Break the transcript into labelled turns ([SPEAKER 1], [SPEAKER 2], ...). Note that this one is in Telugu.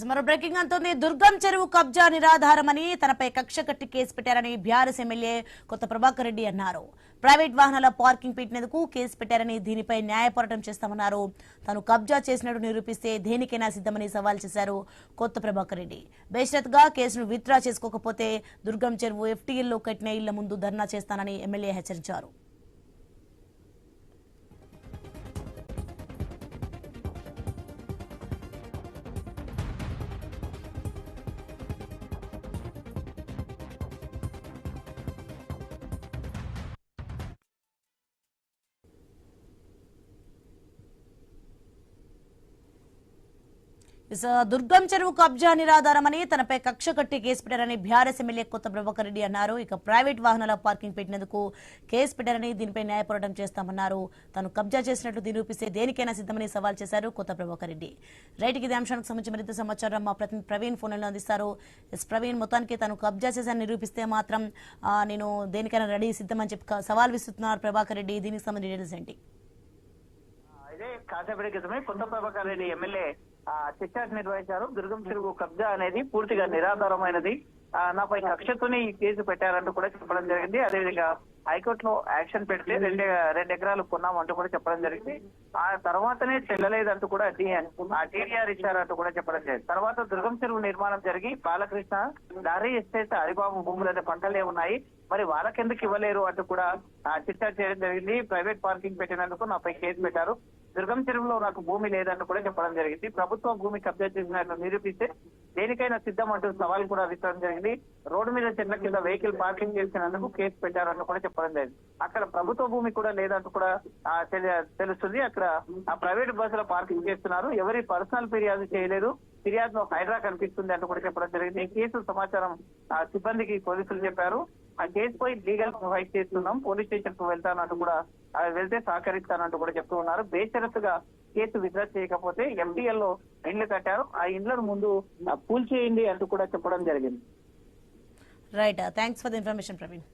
[SPEAKER 1] మరో బ్రేకింగ్ అంటోంది. దుర్గం చెరువు కబ్జా నిరాధారమని తనపై కక్ష కట్టి కేసు పెట్టారని బీఆర్ఎస్ ఎమ్మెల్యే కొత్త ప్రభాకర్ రెడ్డి అన్నారు. ప్రైవేట్ వాహనాల పార్కింగ్ పెట్టినందుకు కేసు పెట్టారని, దీనిపై న్యాయ పోరాటం చేస్తామన్నారు. తాను కబ్జా చేసినట్టు నిరూపిస్తే దేనికైనా సిద్ధమని సవాల్ చేశారు కొత్త ప్రభాకర్ రెడ్డి. బేషరత్గా కేసును విత్డ్రా చేసుకోకపోతే దుర్గం చెరువు ఎఫ్టీఎల్లో కట్టిన ఇళ్ల ముందు ధర్నా చేస్తానని ఎమ్మెల్యే హెచ్చరించారు. దుర్గం చెరువు కబ్జా నిరాధారమని తనపై కక్ష కట్టి కేసు పెట్టారని బీఆర్ఎస్ ఎమ్మెల్యే కొత్త ప్రభాకర్ రెడ్డి అన్నారు. ఇక ప్రైవేట్ వాహనాల పార్కింగ్ పెట్టినందుకు కేసు పెట్టారని, దీనిపై న్యాయ పోరాటం చేస్తామన్నారు. తాను కబ్జా చేసినట్లు నిరూపిస్తే దేనికైనా సిద్ధమని సవాల్ చేశారు కొత్త ప్రభాకర్ రెడ్డి. రైట్కి ఇదే అంశానికి సంబంధించి మరింత సమాచారం మా ప్రతినిధి ప్రవీణ్ ఫోన్లో అందిస్తారు. ప్రవీణ్, మొత్తానికి తాను కబ్జా చేశాను నిరూపిస్తే మాత్రం నేను దేనికైనా రెడీ సిద్ధమని చెప్పి సవాల్ విస్తున్నారు ప్రభాకర్ రెడ్డి. దీనికి సంబంధించి డీటెయిల్స్ ఏంటి?
[SPEAKER 2] ఇదే కాసేపటి క్రితమే కొత్త ప్రభాకర్ రెడ్డి ఎమ్మెల్యే చిట్చాట్ నిర్వహించారు. దుర్గం చెరువు కబ్జా అనేది పూర్తిగా నిరాధారమైనది, నాపై కక్షతోనే ఈ కేసు పెట్టారంటూ కూడా చెప్పడం జరిగింది. అదేవిధంగా హైకోర్టులో యాక్షన్ పెడితే రెండు ఎకరాలు కొన్నామంటూ కూడా చెప్పడం జరిగింది. ఆ తర్వాతనే చెల్లలేదంటూ కూడా టీడీఆర్ ఇచ్చారంటూ కూడా చెప్పడం జరిగింది. తర్వాత దుర్గం చెరువు నిర్మాణం జరిగి బాలకృష్ణ దారి ఎస్టేట్ హరిబాబు భూములనే పంటలే ఉన్నాయి, మరి వాళ్ళకెందుకు ఇవ్వలేరు అంటూ కూడా చిట్చాట్ చేయడం జరిగింది. ప్రైవేట్ పార్కింగ్ పెట్టినందుకు నాపై కేసు పెట్టారు. దుర్గం చెరువులో నాకు భూమి లేదంటూ కూడా చెప్పడం జరిగింది. ప్రభుత్వ భూమి కబ్జా చేసినట్లు నిరూపిస్తే దేనికైనా సిద్ధం అంటూ సవాల్ కూడా విసరడం జరిగింది. రోడ్డు మీద చెట్ల కింద వెహికల్ పార్కింగ్ చేసినందుకు కేసు పెట్టారంటూ కూడా చెప్పడం జరిగింది. అక్కడ ప్రభుత్వ భూమి కూడా లేదంటూ కూడా తెలుస్తుంది. అక్కడ ప్రైవేట్ బస్సులో పార్కింగ్ చేస్తున్నారు, ఎవరి పర్సనల్ ఫిర్యాదు చేయలేదు, ఫిర్యాదులో హైడ్రా కనిపిస్తుంది అంటూ కూడా చెప్పడం జరిగింది. కేసు సమాచారం సిబ్బందికి పోలీసులు చెప్పారు. ఆ కేసుపై లీగల్ ఫైట్ చేస్తున్నాం, పోలీస్ స్టేషన్ కు వెళ్తానంటూ కూడా వెళ్తే సహకరిస్తానంటూ కూడా చెప్తూ ఉన్నారు. బేషరతుగా కేసు విత్డ్రా చేయకపోతే ఎంటీఎల్ లో ఇండ్లు కట్టారు, ఆ ఇండ్లను ముందు కూల్చేయండి అంటూ కూడా చెప్పడం జరిగింది.
[SPEAKER 1] Right, thanks for the information Praveen.